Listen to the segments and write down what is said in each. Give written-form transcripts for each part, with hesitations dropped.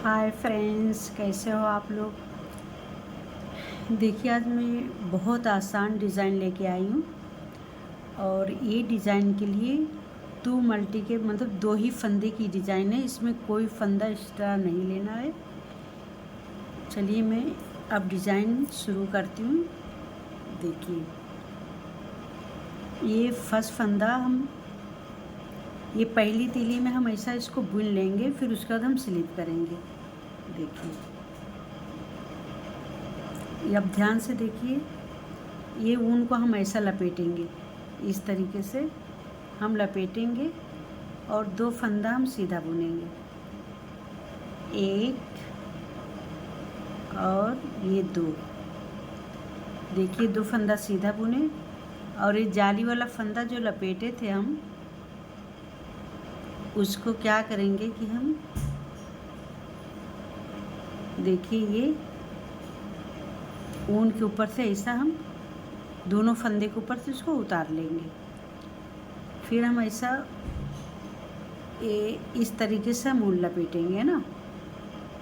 Hi friends, कैसे हो आप लोग। देखिए, आज मैं बहुत आसान डिज़ाइन लेके आई हूँ और ये डिज़ाइन के लिए टू मल्टी के मतलब दो ही फंदे की डिज़ाइन है। इसमें कोई फंदा एक्स्ट्रा नहीं लेना है। चलिए मैं अब डिज़ाइन शुरू करती हूँ। देखिए, ये फर्स्ट फंदा ये पहली तीली में हम ऐसा इसको बुन लेंगे, फिर उसके बाद हम स्लिप करेंगे। देखिए, ये अब ध्यान से देखिए, ये ऊन को हम ऐसा लपेटेंगे, इस तरीके से हम लपेटेंगे और दो फंदा हम सीधा बुनेंगे, एक और ये दो। देखिए, दो फंदा सीधा बुने और ये जाली वाला फंदा जो लपेटे थे हम, उसको क्या करेंगे कि हम देखिए ये ऊन के ऊपर से ऐसा हम दोनों फंदे के ऊपर से उसको उतार लेंगे। फिर हम ऐसा इस तरीके से हम ऊन लपेटेंगे ना।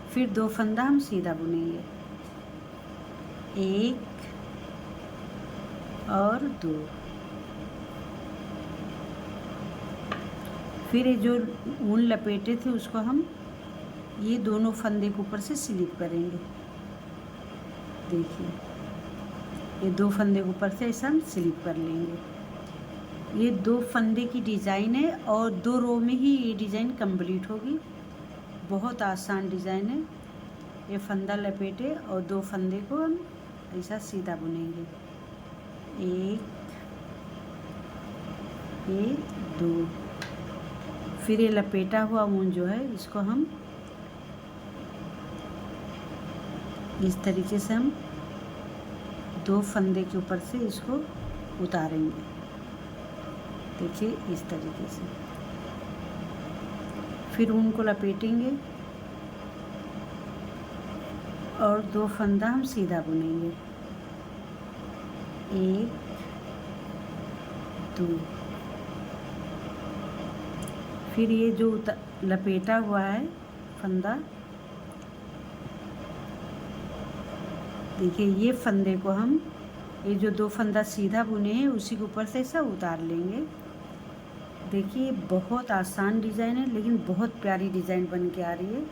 फिर दो फंदा हम सीधा बुनेंगे, एक और दो। फिर ये जो ऊन लपेटे थे उसको हम ये दोनों फंदे के ऊपर से स्लिप करेंगे। देखिए, ये दो फंदे के ऊपर से ऐसा हम स्लिप कर लेंगे। ये दो फंदे की डिज़ाइन है और दो रो में ही ये डिज़ाइन कंप्लीट होगी। बहुत आसान डिज़ाइन है। ये फंदा लपेटे और दो फंदे को हम ऐसा सीधा बुनेंगे, एक, ये दो। फिर ये लपेटा हुआ ऊन जो है इसको हम इस तरीके से हम दो फंदे के ऊपर से इसको उतारेंगे। देखिए, इस तरीके से। फिर ऊन को लपेटेंगे और दो फंदा हम सीधा बुनेंगे, एक, दो। फिर ये जो लपेटा हुआ है फंदा, देखिए ये फंदे को हम ये जो दो फंदा सीधा बुने हैं उसी के ऊपर से ऐसा उतार लेंगे। देखिए, बहुत आसान डिज़ाइन है लेकिन बहुत प्यारी डिज़ाइन बन के आ रही है।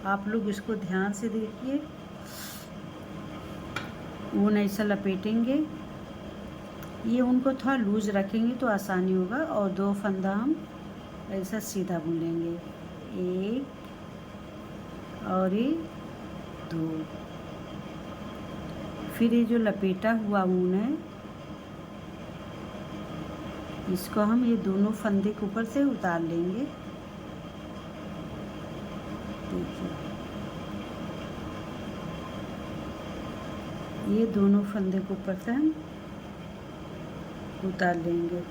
आप लोग इसको ध्यान से देखिए। ऊन ऐसा लपेटेंगे, ये ऊन को थोड़ा लूज रखेंगे तो आसानी होगा। और दो फंदा हम ऐसा सीधा बुनेंगे, एक और ये दो। फिर ये जो लपेटा हुआ ऊन है इसको हम ये दोनों फंदे के ऊपर से उतार लेंगे। देखिए, ये दोनों फंदे के ऊपर से हम उतार लेंगे।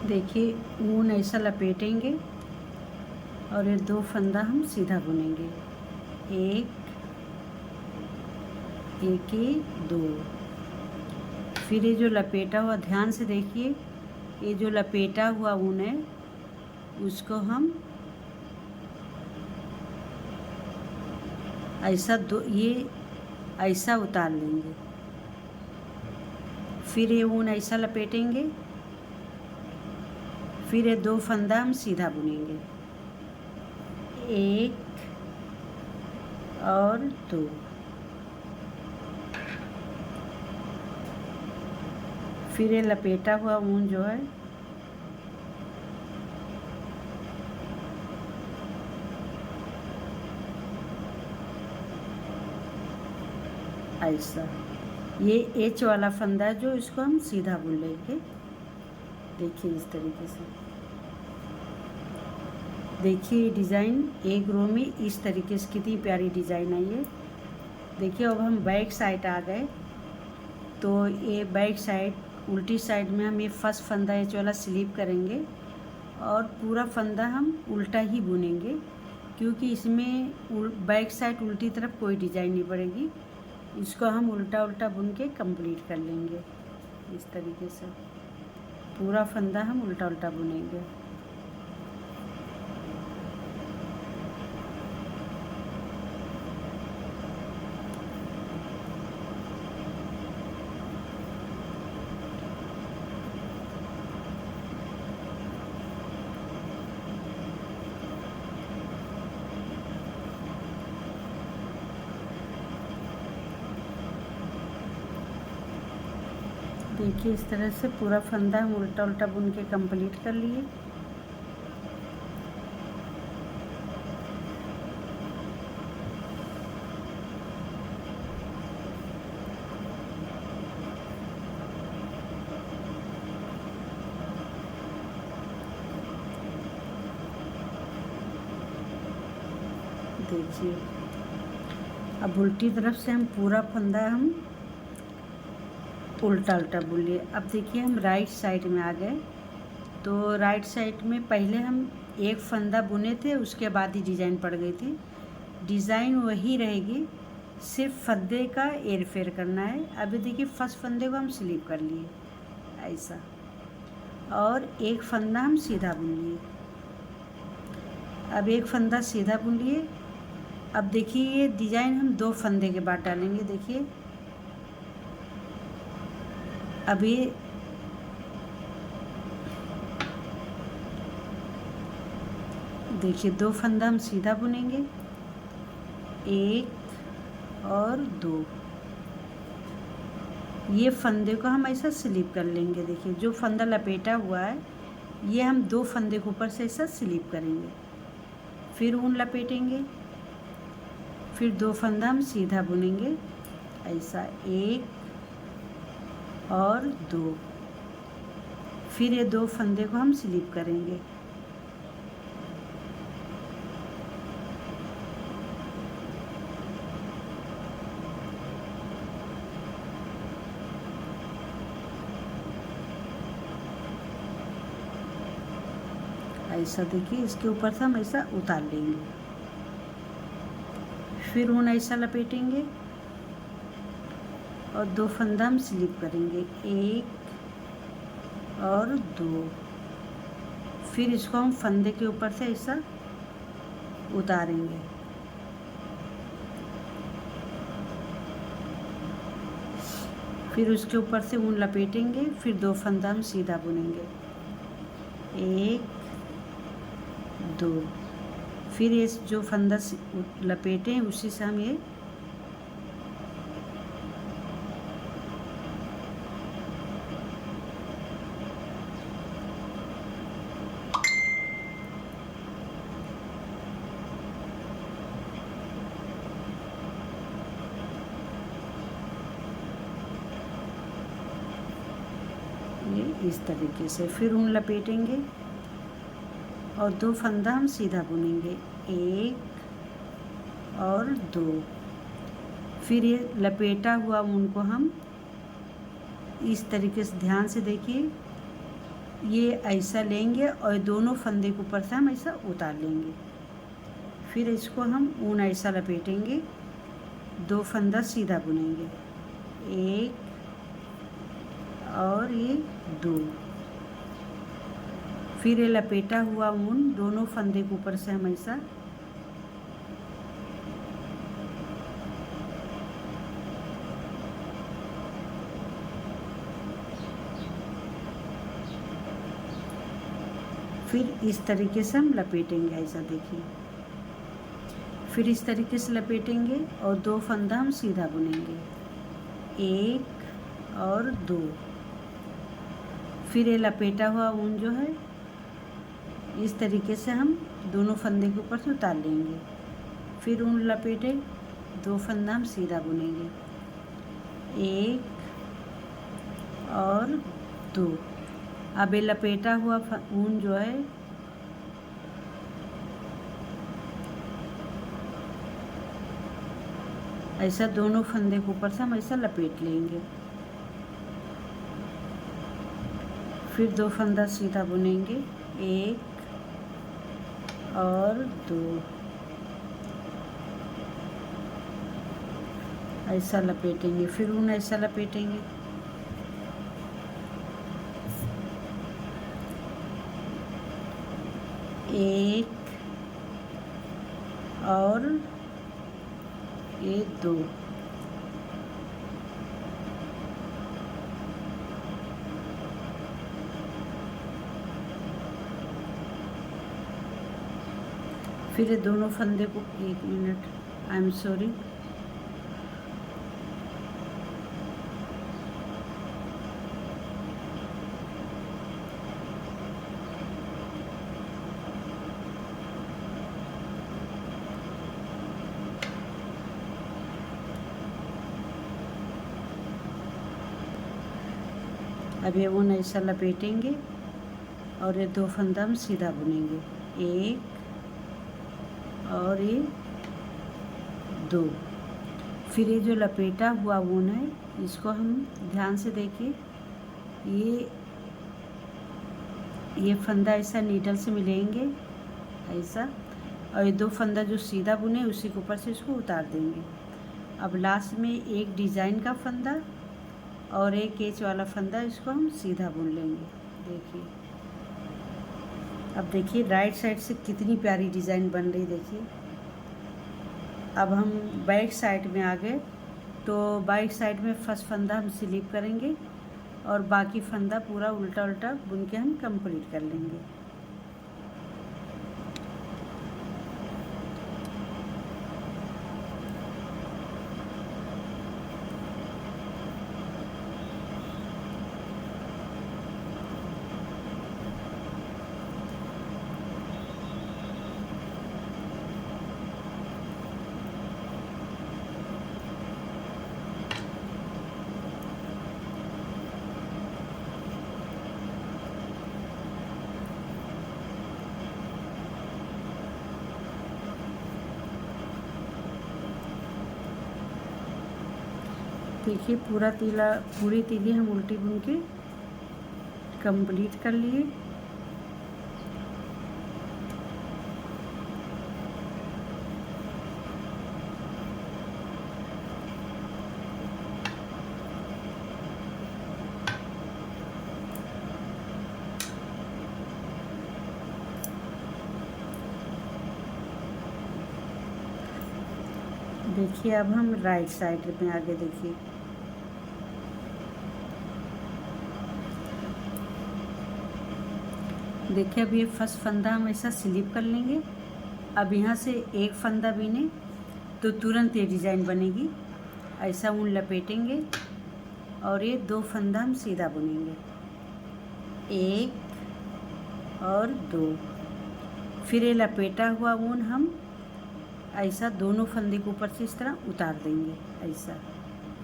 देखिए, ऊन ऐसा लपेटेंगे और ये दो फंदा हम सीधा बुनेंगे, एक, एक ही दो। फिर ये जो लपेटा हुआ, ध्यान से देखिए, ये जो लपेटा हुआ ऊन है उसको हम ऐसा ये ऐसा उतार लेंगे। फिर ये ऊन ऐसा लपेटेंगे, फिर ये दो फंदा हम सीधा बुनेंगे, एक और दो। फिर ये लपेटा हुआ ऊन जो है ऐसा, ये एच वाला फंदा जो इसको हम सीधा बुन लेंगे। देखिए, इस तरीके से। देखिए, डिज़ाइन एक रो में इस तरीके से कितनी प्यारी डिज़ाइन आई है। देखिए, अब हम बैक साइड आ गए तो ये बैक साइड उल्टी साइड में हम ये फर्स्ट फंदा एच वाला स्लिप करेंगे और पूरा फंदा हम उल्टा ही बुनेंगे। क्योंकि इसमें बैक साइड उल्टी तरफ कोई डिजाइन नहीं पड़ेगी। इसको हम उल्टा उल्टा बुन के कंप्लीट कर लेंगे। इस तरीके से पूरा फंदा हम उल्टा उल्टा बुनेंगे। देखिए इस तरह से पूरा फंदा हम उल्टा उल्टा बुन के कंप्लीट कर लिए। देखिए अब उल्टी तरफ से हम पूरा फंदा हम उल्टा उल्टा बुन लिए। अब देखिए हम राइट साइड में आ गए। तो राइट साइड में पहले हम एक फंदा बुने थे, उसके बाद ही डिज़ाइन पड़ गई थी। डिज़ाइन वही रहेगी, सिर्फ फंदे का एरफेर करना है। अभी देखिए फर्स्ट फंदे को हम स्लिप कर लिए ऐसा, और एक फंदा हम सीधा बुन लिए। अब एक फंदा सीधा बुन लिए। अब देखिए ये डिज़ाइन हम 2 फंदे के बाद डालेंगे। देखिए अभी देखिए 2 फंदा हम सीधा बुनेंगे, 1 और 2। ये फंदे को हम ऐसा स्लिप कर लेंगे। देखिए जो फंदा लपेटा हुआ है ये हम 2 फंदे के ऊपर से ऐसा स्लिप करेंगे, फिर ऊन लपेटेंगे, फिर 2 फंदा हम सीधा बुनेंगे ऐसा, 1 और 2। फिर ये 2 फंदे को हम स्लिप करेंगे। ऐसा देखिए इसके ऊपर से हम ऐसा उतार लेंगे, फिर ऊन ऐसा लपेटेंगे और 2 फंदा हम स्लिप करेंगे, 1 और 2। फिर इसको हम फंदे के ऊपर से ऐसा उतारेंगे। फिर उसके ऊपर से ऊन लपेटेंगे, फिर 2 फंदा हम सीधा बुनेंगे, 1 2। फिर ये जो फंदा लपेटे हैं उसी से हम ये इस तरीके से फिर ऊन लपेटेंगे और 2 फंदा हम सीधा बुनेंगे, 1 और 2। फिर ये लपेटा हुआ ऊन को हम इस तरीके से ध्यान से देखिए ये ऐसा लेंगे और दोनों फंदे के ऊपर से हम ऐसा उतार लेंगे। फिर इसको हम ऊन ऐसा लपेटेंगे, 2 फंदा सीधा बुनेंगे, 1 और ये 2। फिर ये लपेटा हुआ ऊन दोनों फंदे के ऊपर से हम ऐसा फिर इस तरीके से हम लपेटेंगे ऐसा देखिए। फिर इस तरीके से लपेटेंगे और 2 फंदा हम सीधा बुनेंगे, 1 और 2। फिर ये लपेटा हुआ ऊन जो है इस तरीके से हम दोनों फंदे के ऊपर से उतार लेंगे। फिर ऊन लपेटे, 2 फंदा हम सीधा बुनेंगे, 1 और 2। अब ये लपेटा हुआ ऊन जो है ऐसा दोनों फंदे के ऊपर से हम ऐसा लपेट लेंगे। फिर 2 फंदा सीधा बुनेंगे, 1 और 2। ऐसा लपेटेंगे, फिर ऊन ऐसा लपेटेंगे। एक और ये दो, फिर ये दोनों फंदे को, एक मिनट, आई एम सॉरी, अब ये ऊन ऐसा लपेटेंगे और ये दो फंदा हम सीधा बुनेंगे, एक और ये दो। फिर ये जो लपेटा हुआ ऊन है इसको हम ध्यान से देखिए, ये फंदा ऐसा नीडल से मिलेंगे ऐसा, और ये दो फंदा जो सीधा बुने उसी के ऊपर से इसको उतार देंगे। अब लास्ट में एक डिज़ाइन का फंदा और एक केच वाला फंदा, इसको हम सीधा बुन लेंगे। देखिए, अब देखिए राइट साइड से कितनी प्यारी डिज़ाइन बन रही, देखिए। अब हम बैक साइड में आ गए, तो बैक साइड में फर्स्ट फंदा हम स्लिप करेंगे और बाकी फंदा पूरा उल्टा उल्टा बुन के हम कंप्लीट कर लेंगे। देखिए पूरी तीली हम उल्टी बुन के कंप्लीट कर लिए। देखिए अब हम राइट साइड में आगे देखिए, देखिए अब ये फर्स्ट फंदा हम ऐसा स्लिप कर लेंगे। अब यहाँ से एक फंदा बीने तो तुरंत ये डिज़ाइन बनेगी। ऐसा ऊन लपेटेंगे और ये दो फंदा हम सीधा बुनेंगे, एक और दो। फिर ये लपेटा हुआ ऊन हम ऐसा दोनों फंदे के ऊपर से इस तरह उतार देंगे ऐसा।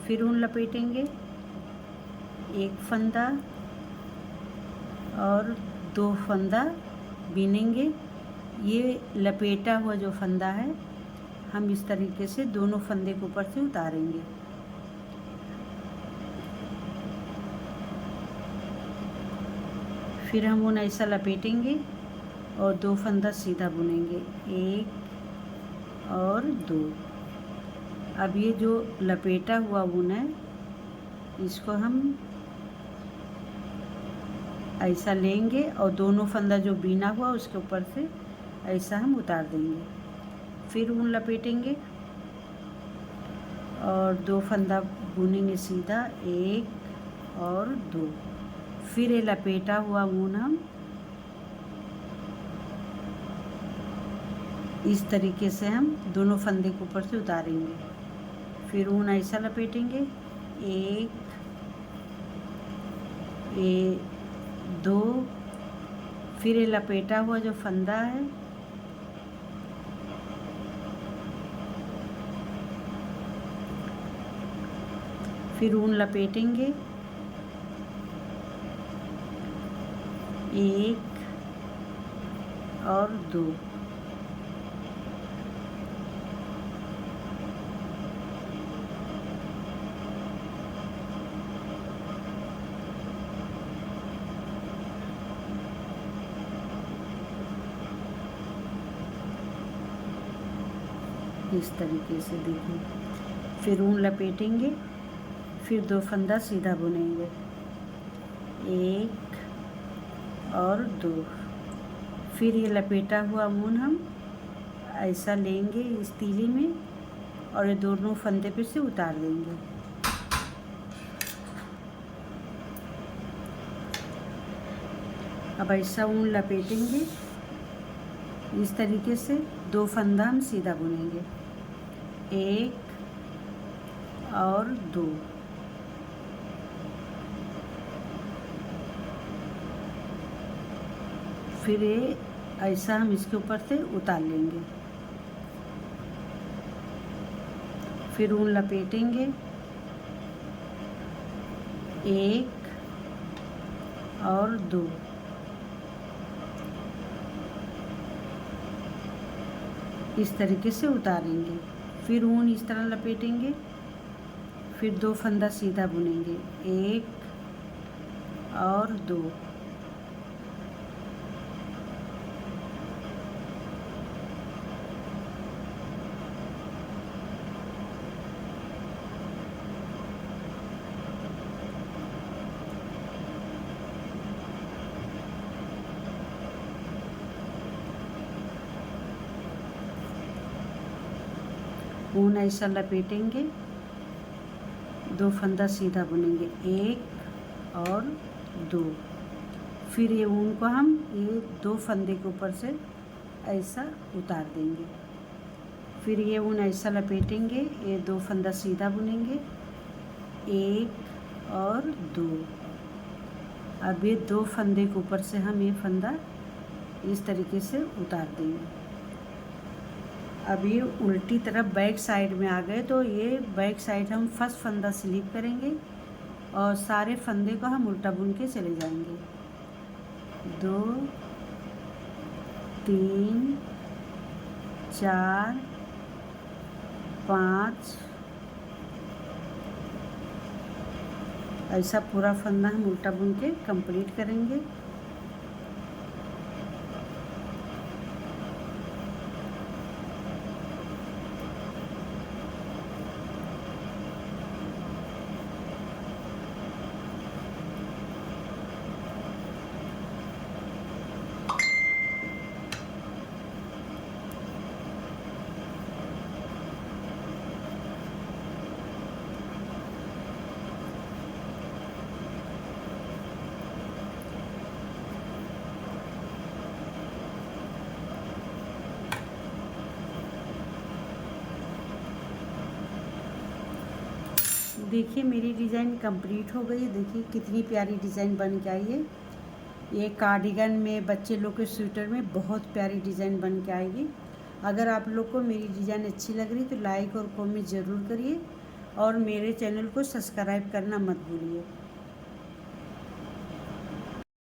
फिर ऊन लपेटेंगे, एक फंदा और दो फंदा बीनेंगे। ये लपेटा हुआ जो फंदा है हम इस तरीके से दोनों फंदे के ऊपर से उतारेंगे। फिर हम ऊन ऐसा लपेटेंगे और दो फंदा सीधा बुनेंगे, एक और दो। अब ये जो लपेटा हुआ ऊन है इसको हम ऐसा लेंगे और दोनों फंदा जो बीना हुआ उसके ऊपर से ऐसा हम उतार देंगे। फिर ऊन लपेटेंगे और दो फंदा बुनेंगे सीधा, एक और दो। फिर ये लपेटा हुआ ऊन हम इस तरीके से हम दोनों फंदे के ऊपर से उतारेंगे। फिर ऊन ऐसा लपेटेंगे, एक, दो। फिर ये लपेटा हुआ जो फंदा है फिर ऊन लपेटेंगे, एक और दो। इस तरीके से देखिए। फिर ऊन लपेटेंगे, फिर 2 फंदा सीधा बुनेंगे, 1 और 2। फिर ये लपेटा हुआ ऊन हम ऐसा लेंगे इस तीली में और ये दोनों फंदे पे से उतार देंगे। अब ऐसा ऊन लपेटेंगे इस तरीके से, 2 फंदा हम सीधा बुनेंगे, 1 और 2। फिर ये ऐसा हम इसके ऊपर से उतार लेंगे, फिर ऊन लपेटेंगे, 1 और 2। इस तरीके से उतारेंगे। फिर ऊन इस तरह लपेटेंगे, फिर 2 फंदा सीधा बुनेंगे, 1 और 2। ऊन ऐसा लपेटेंगे, 2 फंदा सीधा बुनेंगे, 1 और 2। फिर ये ऊन को हम ये 2 फंदे के ऊपर से ऐसा उतार देंगे। फिर ये ऊन ऐसा लपेटेंगे, ये 2 फंदा सीधा बुनेंगे, 1 और 2। अब ये 2 फंदे के ऊपर से हम ये फंदा इस तरीके से उतार देंगे। अब ये उल्टी तरफ बैक साइड में आ गए, तो ये बैक साइड हम फर्स्ट फंदा स्लिप करेंगे और सारे फंदे को हम उल्टा बुन के चले जाएंगे। 2 3 4 5 ऐसा पूरा फंदा हम उल्टा बुन के कंप्लीट करेंगे। देखिए मेरी डिज़ाइन कंप्लीट हो गई। देखिए कितनी प्यारी डिज़ाइन बन के आई है। ये कार्डिगन में, बच्चे लोग के स्वेटर में बहुत प्यारी डिज़ाइन बन के आएगी। अगर आप लोग को मेरी डिज़ाइन अच्छी लग रही तो लाइक और कमेंट ज़रूर करिए और मेरे चैनल को सब्सक्राइब करना मत भूलिए।